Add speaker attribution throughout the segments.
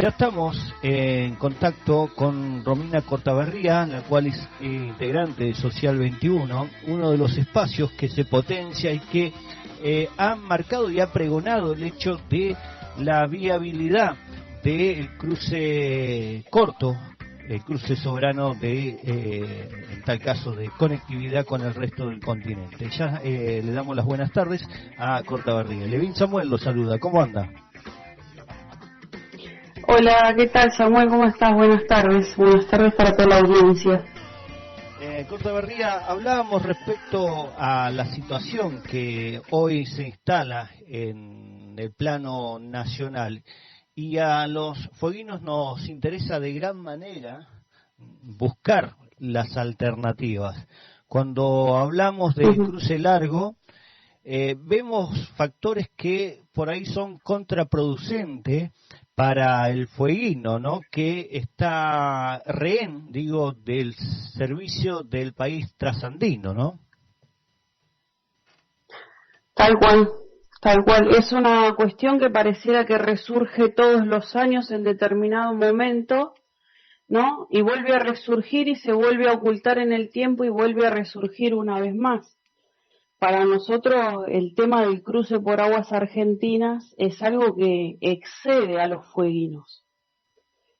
Speaker 1: Ya estamos en contacto con Romina Cortabarría, la cual es integrante de Social 21, uno de los espacios que se potencia y que ha marcado y ha pregonado el hecho de la viabilidad del cruce corto, el cruce soberano en tal caso, de conectividad con el resto del continente. Ya le damos las buenas tardes a Cortabarría. Levin Samuel lo saluda, ¿cómo anda?
Speaker 2: Hola, ¿qué tal, Samuel? ¿Cómo estás? Buenas tardes para toda la audiencia.
Speaker 1: Cortabarría, hablábamos respecto a la situación que hoy se instala en el plano nacional, y a los fueguinos nos interesa de gran manera buscar las alternativas. Cuando hablamos del cruce largo, vemos factores que por ahí son contraproducentes para el fueguino, ¿no? Que está rehén, del servicio del país trasandino, ¿no?
Speaker 2: Tal cual. Es una cuestión que pareciera que resurge todos los años en determinado momento, ¿no? Y vuelve a resurgir y se vuelve a ocultar en el tiempo y vuelve a resurgir una vez más. Para nosotros el tema del cruce por aguas argentinas es algo que excede a los fueguinos.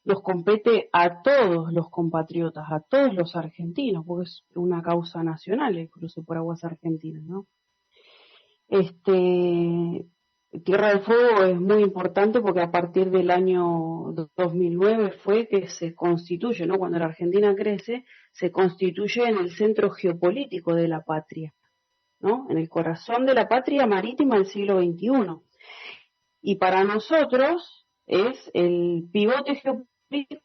Speaker 2: Nos compete a todos los compatriotas, a todos los argentinos, porque es una causa nacional el cruce por aguas argentinas, ¿no? Tierra del Fuego es muy importante porque a partir del año 2009 fue que se constituye, ¿no? Cuando la Argentina crece, se constituye en el centro geopolítico de la patria, ¿no? En el corazón de la patria marítima del siglo XXI. Y para nosotros es el pivote geopolítico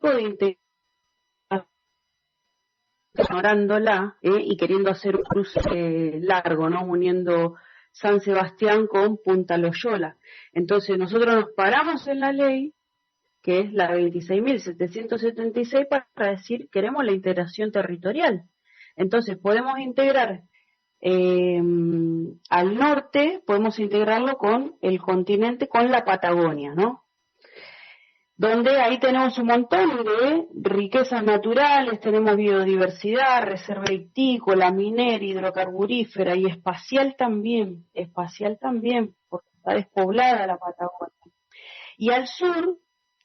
Speaker 2: de integración, y queriendo hacer un cruce largo, ¿no? Uniendo San Sebastián con Punta Loyola. Entonces nosotros nos paramos en la ley, que es la 26.776, para decir queremos la integración territorial. Entonces podemos integrar al norte, podemos integrarlo con el continente, con la Patagonia, ¿no? Donde ahí tenemos un montón de riquezas naturales, tenemos biodiversidad, reserva vitícola, minera, hidrocarburífera y espacial también, porque está despoblada la Patagonia. Y al sur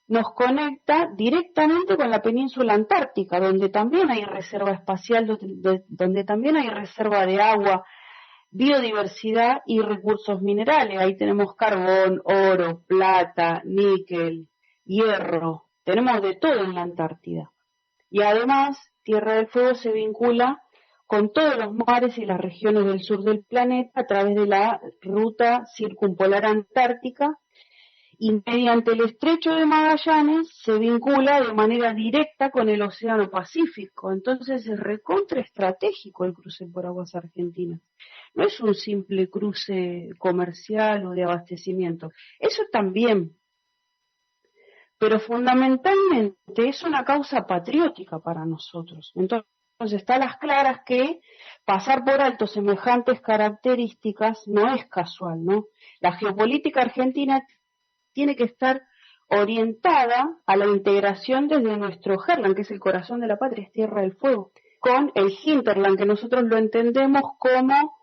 Speaker 2: nos conecta directamente con la península antártica, donde también hay reserva espacial, donde también hay reserva de agua, biodiversidad y recursos minerales. Ahí tenemos carbón, oro, plata, níquel, hierro, tenemos de todo en la Antártida. Y además, Tierra del Fuego se vincula con todos los mares y las regiones del sur del planeta a través de la ruta circumpolar antártica, y mediante el estrecho de Magallanes se vincula de manera directa con el Océano Pacífico. Entonces es recontra estratégico el cruce por aguas argentinas. No es un simple cruce comercial o de abastecimiento. Eso también, pero fundamentalmente es una causa patriótica para nosotros. Entonces está a las claras que pasar por alto semejantes características no es casual, ¿no? La geopolítica argentina tiene que estar orientada a la integración desde nuestro Herland, que es el corazón de la patria, es Tierra del Fuego, con el hinterland, que nosotros lo entendemos como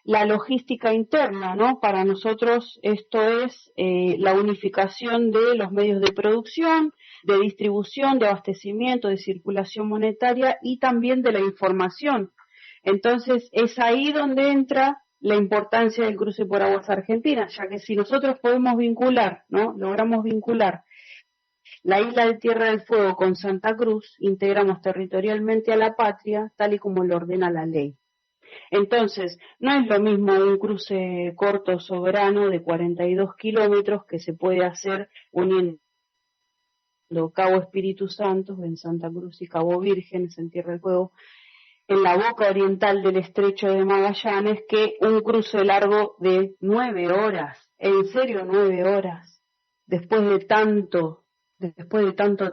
Speaker 2: la logística interna, ¿no? Para nosotros esto es la unificación de los medios de producción, de distribución, de abastecimiento, de circulación monetaria y también de la información. Entonces es ahí donde entra la importancia del cruce por aguas argentinas, ya que si nosotros podemos vincular, ¿no? Logramos vincular la isla de Tierra del Fuego con Santa Cruz, integramos territorialmente a la patria, tal y como lo ordena la ley. Entonces, no es lo mismo un cruce corto soberano de 42 kilómetros que se puede hacer uniendo Cabo Espíritu Santo en Santa Cruz y Cabo Vírgenes en Tierra del Fuego, en la boca oriental del estrecho de Magallanes, que un cruce largo de 9 horas. En serio, 9 horas. Después de tanto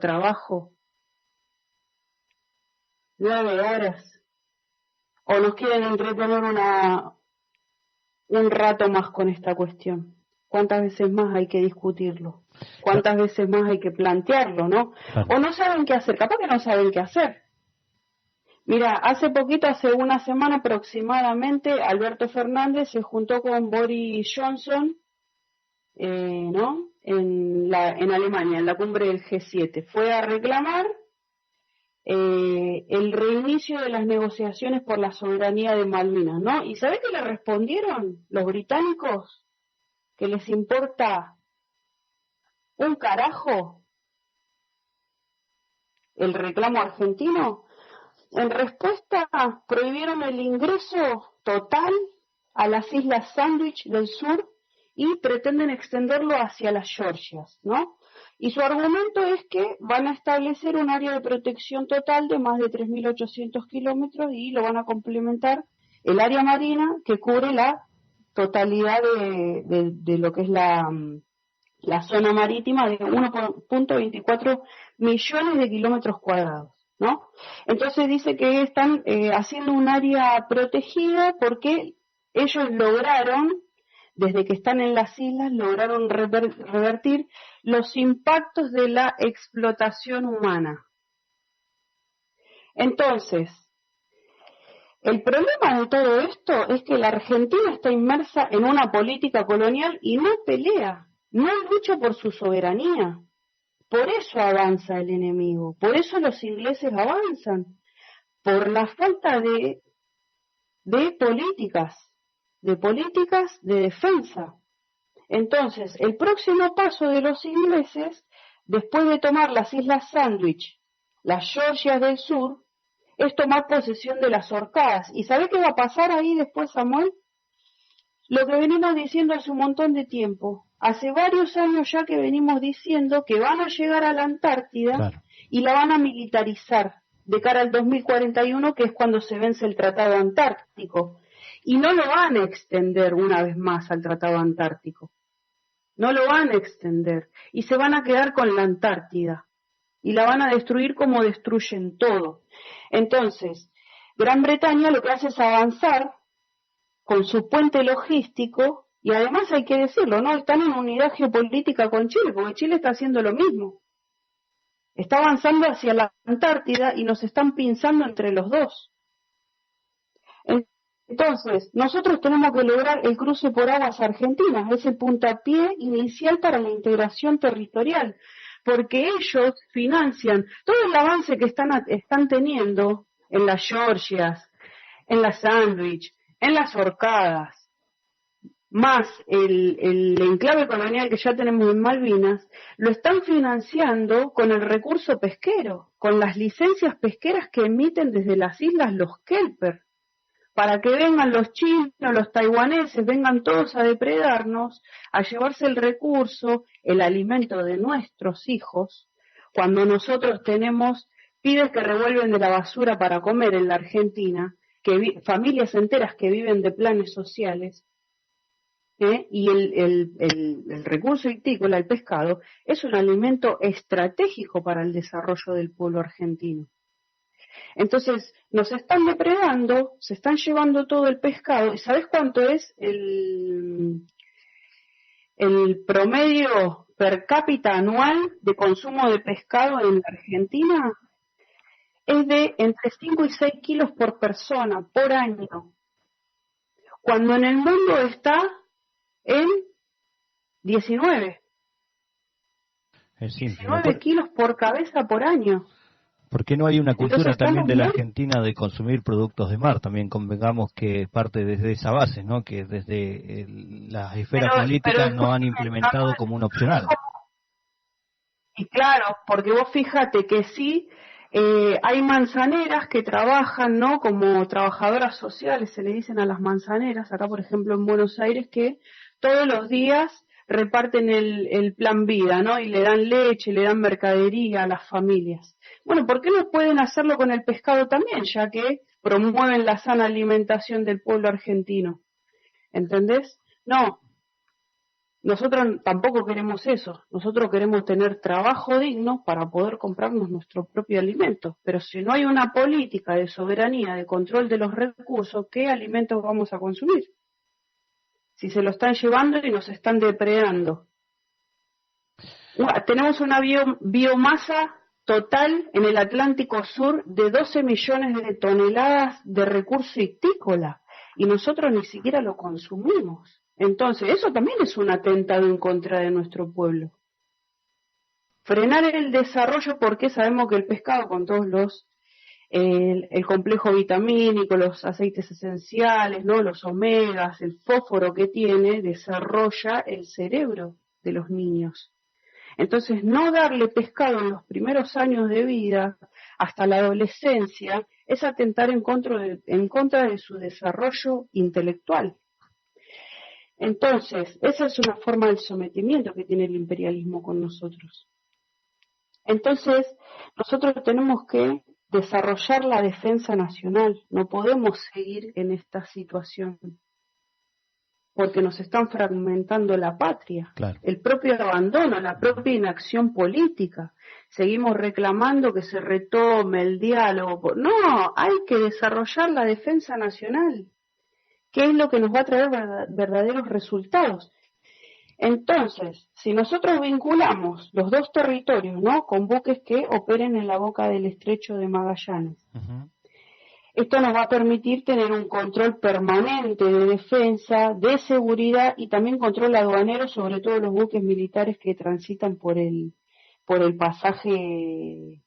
Speaker 2: trabajo. 9 horas. O nos quieren entretener un rato más con esta cuestión. ¿Cuántas veces más hay que discutirlo? ¿Cuántas veces más hay que plantearlo, no?
Speaker 1: Claro.
Speaker 2: O no saben qué hacer, capaz que no saben qué hacer. Mira, hace poquito, hace una semana aproximadamente, Alberto Fernández se juntó con Boris Johnson, ¿no? En Alemania, en la cumbre del G7. Fue a reclamar el reinicio de las negociaciones por la soberanía de Malvinas, ¿no? ¿Y sabe qué le respondieron los británicos? Que les importa un carajo el reclamo argentino. En respuesta, prohibieron el ingreso total a las Islas Sandwich del sur y pretenden extenderlo hacia las Georgias, ¿no? Y su argumento es que van a establecer un área de protección total de más de 3.800 kilómetros y lo van a complementar el área marina que cubre la totalidad de lo que es la zona marítima de 1.24 millones de kilómetros cuadrados, ¿no? Entonces dice que están haciendo un área protegida porque ellos lograron, desde que están en las islas, lograron revertir los impactos de la explotación humana. Entonces, el problema de todo esto es que la Argentina está inmersa en una política colonial y no pelea, no lucha por su soberanía. Por eso avanza el enemigo, por eso los ingleses avanzan, por la falta de políticas de defensa. Entonces, el próximo paso de los ingleses, después de tomar las Islas Sandwich, las Georgias del Sur, es tomar posesión de las Orcadas. ¿Y sabe qué va a pasar ahí después, Samuel? Lo que venimos diciendo hace un montón de tiempo. Hace varios años ya que venimos diciendo que van a llegar a la Antártida, claro, y la van a militarizar de cara al 2041, que es cuando se vence el Tratado Antártico. Y no lo van a extender una vez más al Tratado Antártico. No lo van a extender. Y se van a quedar con la Antártida. Y la van a destruir como destruyen todo. Entonces, Gran Bretaña lo que hace es avanzar con su puente logístico, y además hay que decirlo, ¿no? Están en unidad geopolítica con Chile, porque Chile está haciendo lo mismo. Está avanzando hacia la Antártida y nos están pinzando entre los dos. Entonces, nosotros tenemos que lograr el cruce por aguas argentinas, es el puntapié inicial para la integración territorial, porque ellos financian todo el avance que están teniendo en las Georgias, en las Sandwich, en las Orcadas, más el enclave colonial que ya tenemos en Malvinas, lo están financiando con el recurso pesquero, con las licencias pesqueras que emiten desde las islas los kelper, para que vengan los chinos, los taiwaneses, vengan todos a depredarnos, a llevarse el recurso, el alimento de nuestros hijos, cuando nosotros tenemos pibes que revuelven de la basura para comer en la Argentina, familias enteras que viven de planes sociales, y el recurso hictícola, el pescado, es un alimento estratégico para el desarrollo del pueblo argentino. Entonces, nos están depredando, se están llevando todo el pescado, ¿y sabes cuánto es el promedio per cápita anual de consumo de pescado en la Argentina? Es de entre 5 y 6 kilos por persona, por año, cuando en el mundo está en 19.
Speaker 1: Es simple,
Speaker 2: 19 kilos por cabeza por año.
Speaker 1: ¿Por qué no hay una cultura
Speaker 2: Entonces,
Speaker 1: también de la Argentina de consumir productos de mar? También convengamos que parte desde esa base, ¿no? Que desde las esferas políticas no han implementado como un opcional.
Speaker 2: Y claro, porque vos fíjate que sí, hay manzaneras que trabajan, ¿no? Como trabajadoras sociales, se le dicen a las manzaneras, acá por ejemplo en Buenos Aires, que todos los días reparten el plan vida, ¿no? Y le dan leche, le dan mercadería a las familias. Bueno, ¿por qué no pueden hacerlo con el pescado también, ya que promueven la sana alimentación del pueblo argentino? ¿Entendés? No, nosotros tampoco queremos eso. Nosotros queremos tener trabajo digno para poder comprarnos nuestro propio alimento. Pero si no hay una política de soberanía, de control de los recursos, ¿qué alimentos vamos a consumir? si se lo están llevando y nos están depredando. Tenemos una biomasa total en el Atlántico Sur de 12 millones de toneladas de recurso ictícola y nosotros ni siquiera lo consumimos. Entonces, eso también es un atentado en contra de nuestro pueblo. Frenar el desarrollo, porque sabemos que el pescado, con todos el complejo vitamínico, los aceites esenciales, ¿no? Los omegas, el fósforo que tiene, desarrolla el cerebro de los niños. Entonces, no darle pescado en los primeros años de vida, hasta la adolescencia, es atentar en contra de su desarrollo intelectual. Entonces, esa es una forma de sometimiento que tiene el imperialismo con nosotros. Entonces, nosotros tenemos que desarrollar la defensa nacional. No podemos seguir en esta situación, porque nos están fragmentando la patria,
Speaker 1: claro.
Speaker 2: El propio abandono, la propia inacción política. Seguimos reclamando que se retome el diálogo. No, hay que desarrollar la defensa nacional, que es lo que nos va a traer verdaderos resultados. Entonces, si nosotros vinculamos los dos territorios, ¿no?, con buques que operen en la boca del estrecho de Magallanes, esto nos va a permitir tener un control permanente de defensa, de seguridad y también control aduanero sobre todos los buques militares que transitan por el pasaje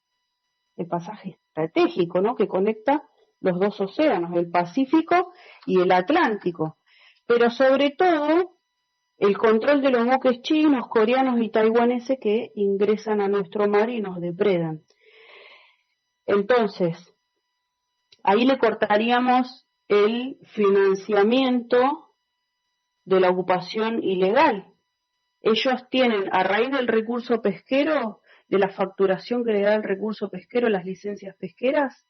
Speaker 2: estratégico, ¿no?, que conecta los dos océanos, el Pacífico y el Atlántico. Pero sobre todo, el control de los buques chinos, coreanos y taiwaneses que ingresan a nuestro mar y nos depredan. Entonces, ahí le cortaríamos el financiamiento de la ocupación ilegal. Ellos tienen, a raíz del recurso pesquero, de la facturación que le da el recurso pesquero, las licencias pesqueras,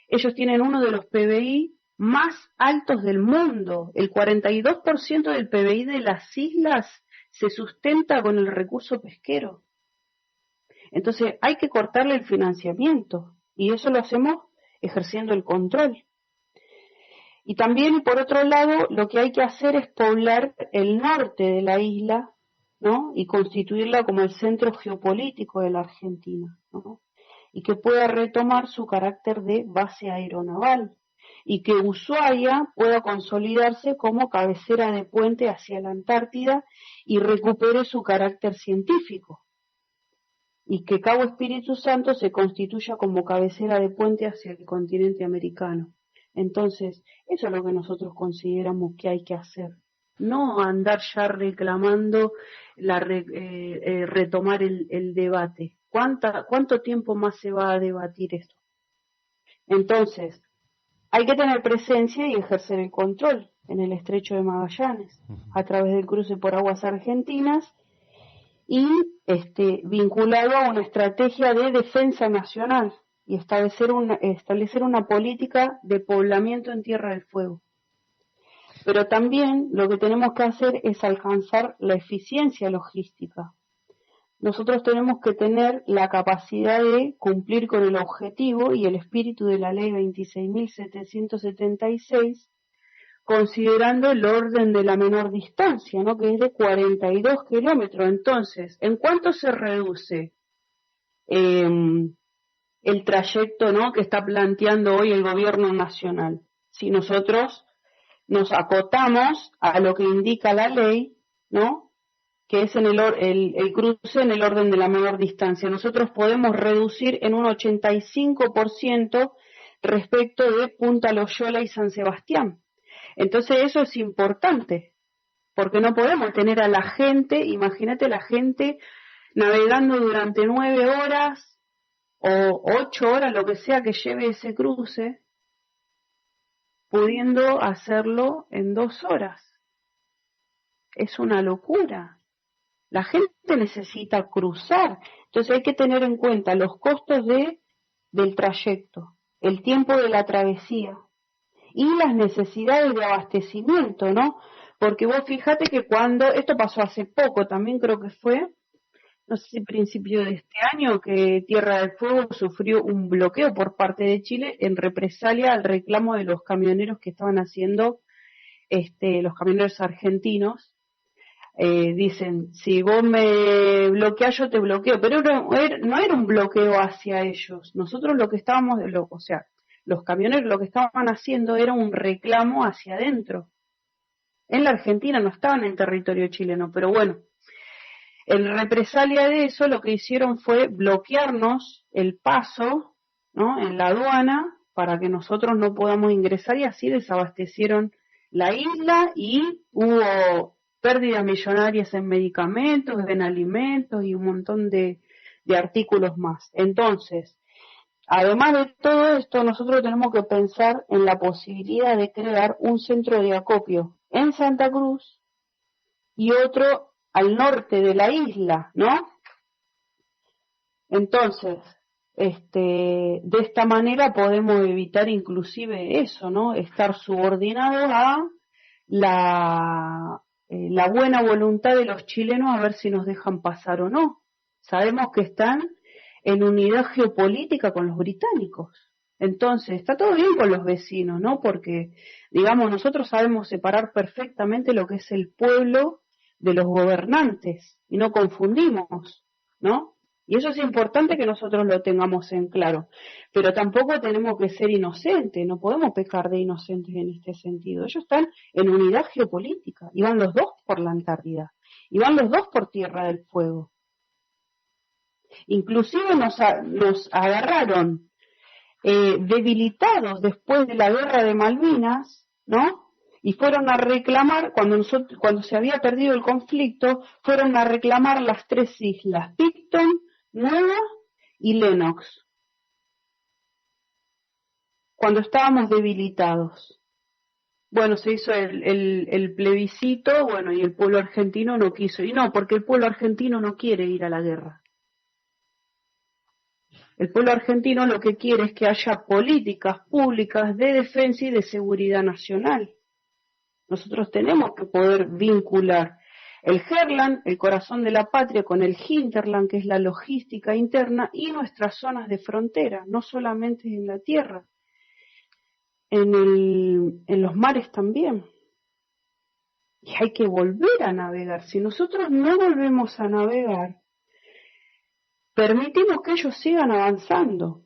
Speaker 2: ellos tienen uno de los PBI más altos del mundo. El 42% del PBI de las islas se sustenta con el recurso pesquero. Entonces hay que cortarle el financiamiento y eso lo hacemos ejerciendo el control. Y también, por otro lado, lo que hay que hacer es poblar el norte de la isla, ¿no?, y constituirla como el centro geopolítico de la Argentina, ¿no?, y que pueda retomar su carácter de base aeronaval, y que Ushuaia pueda consolidarse como cabecera de puente hacia la Antártida y recupere su carácter científico, y que Cabo Espíritu Santo se constituya como cabecera de puente hacia el continente americano. Entonces, eso es lo que nosotros consideramos que hay que hacer. No andar ya reclamando retomar el debate. ¿Cuánto tiempo más se va a debatir esto? Entonces, hay que tener presencia y ejercer el control en el estrecho de Magallanes, a través del cruce por aguas argentinas y vinculado a una estrategia de defensa nacional y establecer una política de poblamiento en Tierra del Fuego. Pero también lo que tenemos que hacer es alcanzar la eficiencia logística. Nosotros tenemos que tener la capacidad de cumplir con el objetivo y el espíritu de la ley 26.776, considerando el orden de la menor distancia, ¿no?, que es de 42 kilómetros. Entonces, ¿en cuánto se reduce el trayecto, ¿no?, que está planteando hoy el gobierno nacional? Si nosotros nos acotamos a lo que indica la ley, ¿no?, que es el cruce en el orden de la menor distancia. Nosotros podemos reducir en un 85% respecto de Punta Loyola y San Sebastián. Entonces eso es importante, porque no podemos tener a la gente, imagínate la gente navegando durante 9 horas o 8 horas, lo que sea que lleve ese cruce, pudiendo hacerlo en 2 horas. Es una locura. La gente necesita cruzar, entonces hay que tener en cuenta los costos del trayecto, el tiempo de la travesía y las necesidades de abastecimiento, ¿no? Porque vos fíjate que esto pasó hace poco, también creo que fue, no sé si principio de este año, que Tierra del Fuego sufrió un bloqueo por parte de Chile en represalia al reclamo de los camioneros que estaban haciendo los camioneros argentinos dicen, si vos me bloqueás, yo te bloqueo, pero no era un bloqueo hacia ellos. Nosotros lo que estábamos, o sea, los camioneros lo que estaban haciendo era un reclamo hacia adentro. En la Argentina, no estaban en territorio chileno, pero bueno, en represalia de eso lo que hicieron fue bloquearnos el paso, ¿no?, en la aduana para que nosotros no podamos ingresar, y así desabastecieron la isla y hubo pérdidas millonarias en medicamentos, en alimentos y un montón de artículos más. Entonces, además de todo esto, nosotros tenemos que pensar en la posibilidad de crear un centro de acopio en Santa Cruz y otro al norte de la isla, ¿no? Entonces, de esta manera podemos evitar inclusive eso, ¿no? Estar subordinados a la buena voluntad de los chilenos a ver si nos dejan pasar o no. Sabemos que están en unidad geopolítica con los británicos. Entonces, está todo bien con los vecinos, ¿no? Porque, digamos, nosotros sabemos separar perfectamente lo que es el pueblo de los gobernantes y no confundimos, ¿no? Y eso es importante que nosotros lo tengamos en claro. Pero tampoco tenemos que ser inocentes, no podemos pecar de inocentes en este sentido. Ellos están en unidad geopolítica y van los dos por la Antártida y van los dos por Tierra del Fuego. Inclusive nos agarraron debilitados después de la guerra de Malvinas, ¿no? Y fueron a reclamar, cuando se había perdido el conflicto, fueron a reclamar las 3 islas, Picton, Nueva y Lennox, cuando estábamos debilitados. Bueno, se hizo el plebiscito, bueno, y el pueblo argentino no quiso, y no, porque el pueblo argentino no quiere ir a la guerra. El pueblo argentino lo que quiere es que haya políticas públicas de defensa y de seguridad nacional. Nosotros tenemos que poder vincular el Herland, el corazón de la patria, con el Hinterland, que es la logística interna, y nuestras zonas de frontera, no solamente en la tierra, en los mares también. Y hay que volver a navegar. Si nosotros no volvemos a navegar, permitimos que ellos sigan avanzando.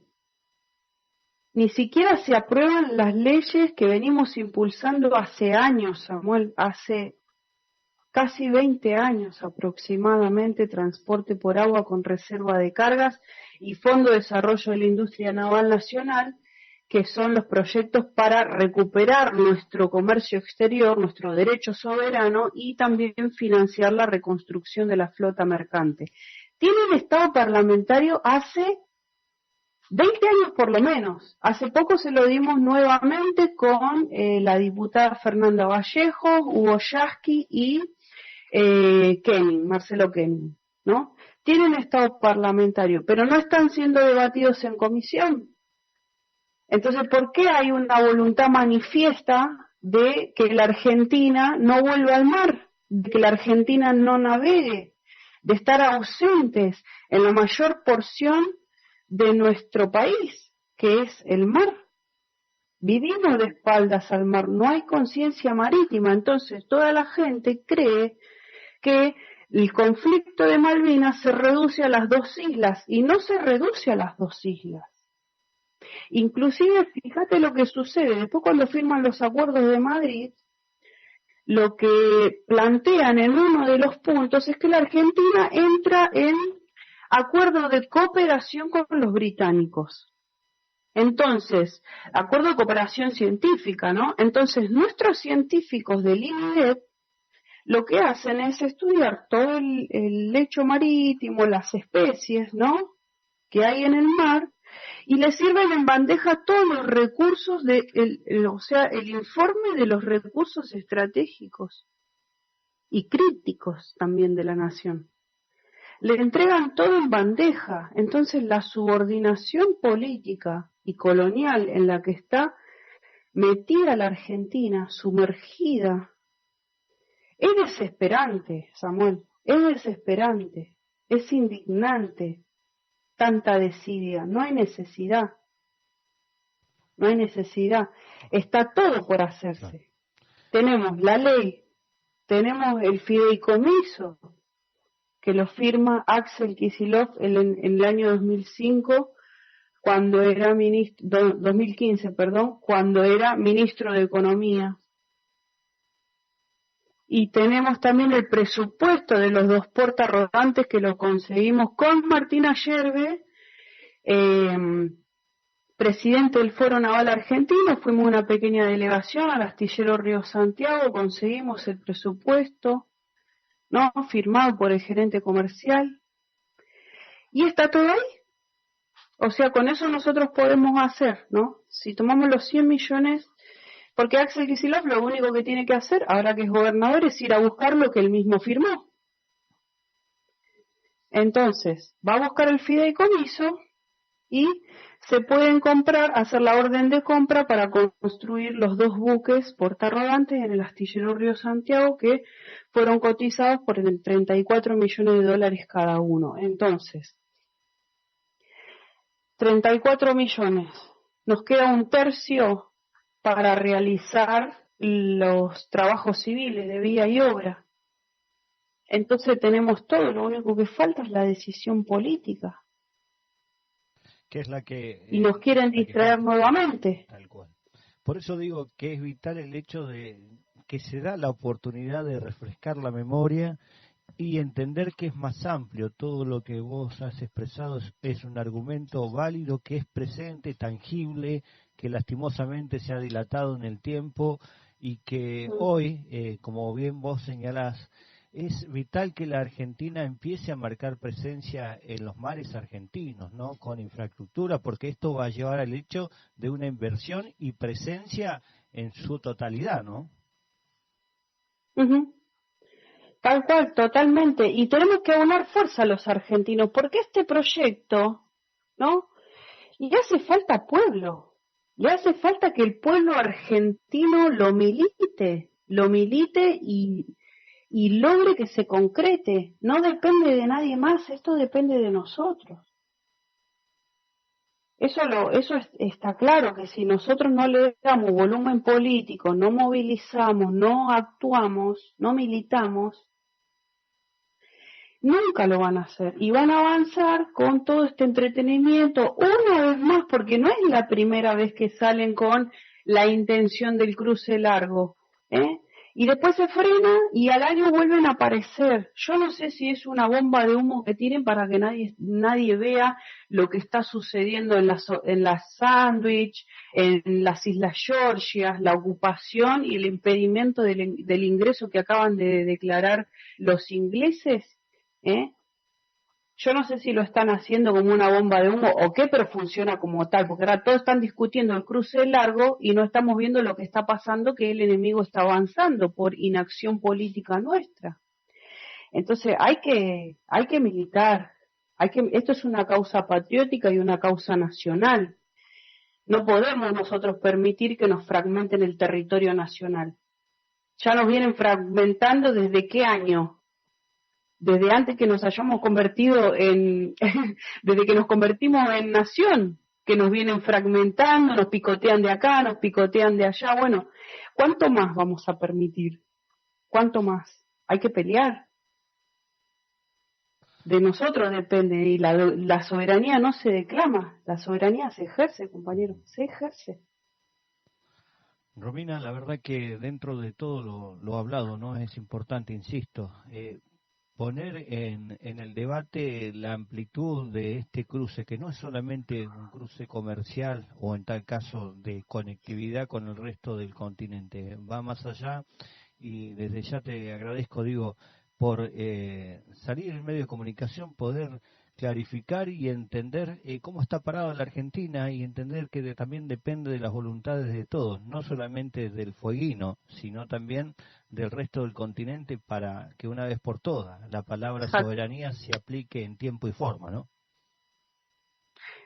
Speaker 2: Ni siquiera se aprueban las leyes que venimos impulsando hace años, Samuel, hace casi 20 años aproximadamente, transporte por agua con reserva de cargas y Fondo de Desarrollo de la Industria Naval Nacional, que son los proyectos para recuperar nuestro comercio exterior, nuestro derecho soberano y también financiar la reconstrucción de la flota mercante. Tienen estado parlamentario hace 20 años por lo menos. Hace poco se lo dimos nuevamente con la diputada Fernanda Vallejo, Hugo Yasky y Marcelo Kenning, ¿no? Tienen estado parlamentario, pero no están siendo debatidos en comisión. Entonces, ¿por qué hay una voluntad manifiesta de que la Argentina no vuelva al mar, de que la Argentina no navegue, de estar ausentes en la mayor porción de nuestro país, que es el mar? Vivimos de espaldas al mar, no hay conciencia marítima, entonces toda la gente cree que el conflicto de Malvinas se reduce a las 2 islas, y no se reduce a las 2 islas. Inclusive, fíjate lo que sucede, después cuando firman los acuerdos de Madrid, lo que plantean en uno de los puntos es que la Argentina entra en acuerdo de cooperación con los británicos. Entonces, acuerdo de cooperación científica, ¿no? Entonces, nuestros científicos del INEDEP lo que hacen es estudiar todo el lecho marítimo, las especies, ¿no?, que hay en el mar, y les sirven en bandeja todos los recursos, o sea, el informe de los recursos estratégicos y críticos también de la nación. Le entregan todo en bandeja. Entonces, la subordinación política y colonial en la que está metida la Argentina, sumergida, es desesperante, Samuel, es desesperante, es indignante tanta desidia. No hay necesidad, no hay necesidad, está todo por hacerse. tenemos la ley, tenemos el fideicomiso, que lo firma Axel Kicillof en el año 2005, cuando era 2015, perdón, cuando era ministro de Economía. Y tenemos también el presupuesto de los 2 portarrodantes que lo conseguimos con Martina Yerbe, presidente del Foro Naval Argentino. Fuimos una pequeña delegación al astillero Río Santiago, conseguimos el presupuesto, ¿no? Firmado por el gerente comercial. Y está todo ahí. O sea, con eso nosotros podemos hacer, ¿no? Si tomamos los 100 millones, porque Axel Kicillof lo único que tiene que hacer, ahora que es gobernador, es ir a buscar lo que él mismo firmó. Entonces, va a buscar el fideicomiso y se pueden comprar, hacer la orden de compra para construir los 2 buques portarrodantes en el astillero Río Santiago, que fueron cotizados por el 34 millones de dólares cada uno. Entonces, 34 millones. Nos queda 1/3 para realizar los trabajos civiles de vía y obra. Entonces tenemos todo, lo único que falta es la decisión política.
Speaker 1: Que es la que...
Speaker 2: y nos quieren distraer nuevamente.
Speaker 1: Tal cual. Por eso digo que es vital el hecho de que se da la oportunidad de refrescar la memoria y entender que es más amplio. Todo lo que vos has expresado es un argumento válido, que es presente, tangible, que lastimosamente se ha dilatado en el tiempo y que hoy, como bien vos señalás, es vital que la Argentina empiece a marcar presencia en los mares argentinos, ¿no? Con infraestructura, porque esto va a llevar al hecho de una inversión y presencia en su totalidad, ¿no?
Speaker 2: Tal cual, totalmente. Y tenemos que aunar fuerza a los argentinos, porque este proyecto, ¿no? Le hace falta pueblo, le hace falta que el pueblo argentino lo milite y logre que se concrete. No depende de nadie más, esto depende de nosotros. Eso está claro, que si nosotros no le damos volumen político, no movilizamos, no actuamos, no militamos, nunca lo van a hacer. Y van a avanzar con todo este entretenimiento, una vez más, porque no es la primera vez que salen con la intención del cruce largo, ¿eh? Y después se frena y al año vuelven a aparecer. Yo no sé si es una bomba de humo que tienen para que nadie vea lo que está sucediendo en las Sandwich, en las Islas Georgias, la ocupación y el impedimento del ingreso que acaban de declarar los ingleses, ¿eh? Yo no sé si lo están haciendo como una bomba de humo o qué, pero funciona como tal, porque ahora todos están discutiendo el cruce largo y no estamos viendo lo que está pasando, que el enemigo está avanzando por inacción política nuestra. Entonces hay que militar, esto es una causa patriótica y una causa nacional. No podemos nosotros permitir que nos fragmenten el territorio nacional. Ya nos vienen fragmentando ¿desde qué año? Desde antes que nos hayamos convertido desde que nos convertimos en nación, que nos vienen fragmentando, nos picotean de acá, nos picotean de allá. Bueno, ¿cuánto más vamos a permitir? ¿Cuánto más? Hay que pelear. De nosotros depende, y la soberanía no se declama, la soberanía se ejerce, compañero, se ejerce.
Speaker 1: Romina, la verdad que dentro de todo lo hablado, ¿no? Es importante, insisto, poner en el debate la amplitud de este cruce, que no es solamente un cruce comercial o en tal caso de conectividad con el resto del continente, va más allá, y desde ya te agradezco, digo, por salir en medio de comunicación, poder clarificar y entender cómo está parada la Argentina y entender que también depende de las voluntades de todos, no solamente del fueguino, sino también del resto del continente, para que una vez por todas la palabra soberanía se aplique en tiempo y forma, ¿no?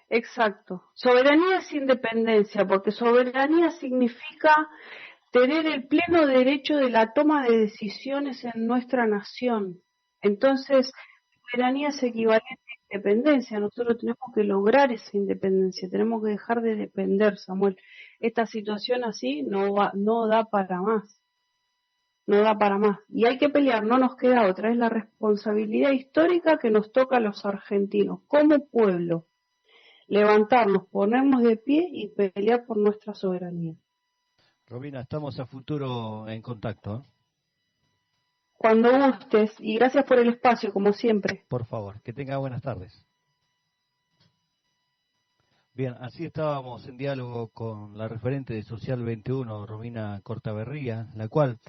Speaker 2: Exacto. Soberanía es independencia, porque soberanía significa tener el pleno derecho de la toma de decisiones en nuestra nación. Entonces, soberanía es equivalente a independencia. Nosotros tenemos que lograr esa independencia, tenemos que dejar de depender, Samuel. Esta situación así no da para más. no da para más. Y hay que pelear, no nos queda otra, es la responsabilidad histórica que nos toca a los argentinos, como pueblo. Levantarnos, ponernos de pie y pelear por nuestra soberanía.
Speaker 1: Romina, estamos a futuro en contacto, ¿eh?
Speaker 2: Cuando gustes, y gracias por el espacio, como siempre.
Speaker 1: Por favor, que tenga buenas tardes. Bien, así estábamos en diálogo con la referente de Social 21, Romina Cortaberría, la cual,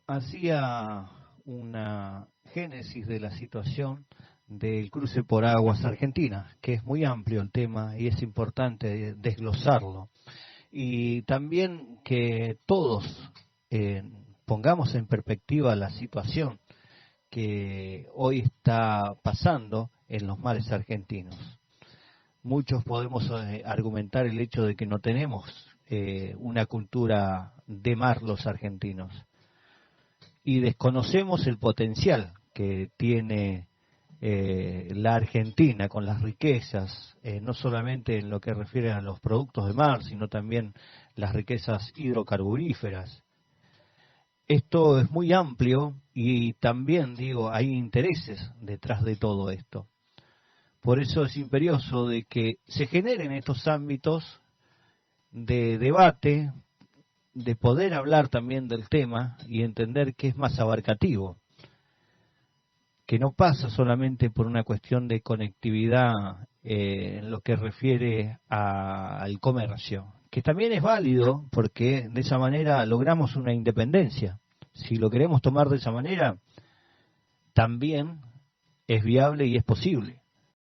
Speaker 1: hacía una génesis de la situación del cruce por aguas argentinas, que es muy amplio el tema y es importante desglosarlo. Y también que todos pongamos en perspectiva la situación que hoy está pasando en los mares argentinos. Muchos podemos argumentar el hecho de que no tenemos una cultura de mar los argentinos y desconocemos el potencial que tiene la Argentina con las riquezas, no solamente en lo que refiere a los productos de mar, sino también las riquezas hidrocarburíferas. Esto es muy amplio y también, hay intereses detrás de todo esto. Por eso es imperioso de que se generen estos ámbitos de debate, de poder hablar también del tema y entender que es más abarcativo, que no pasa solamente por una cuestión de conectividad en lo que refiere al comercio, que también es válido porque de esa manera logramos una independencia. Si lo queremos tomar de esa manera, también es viable y es posible.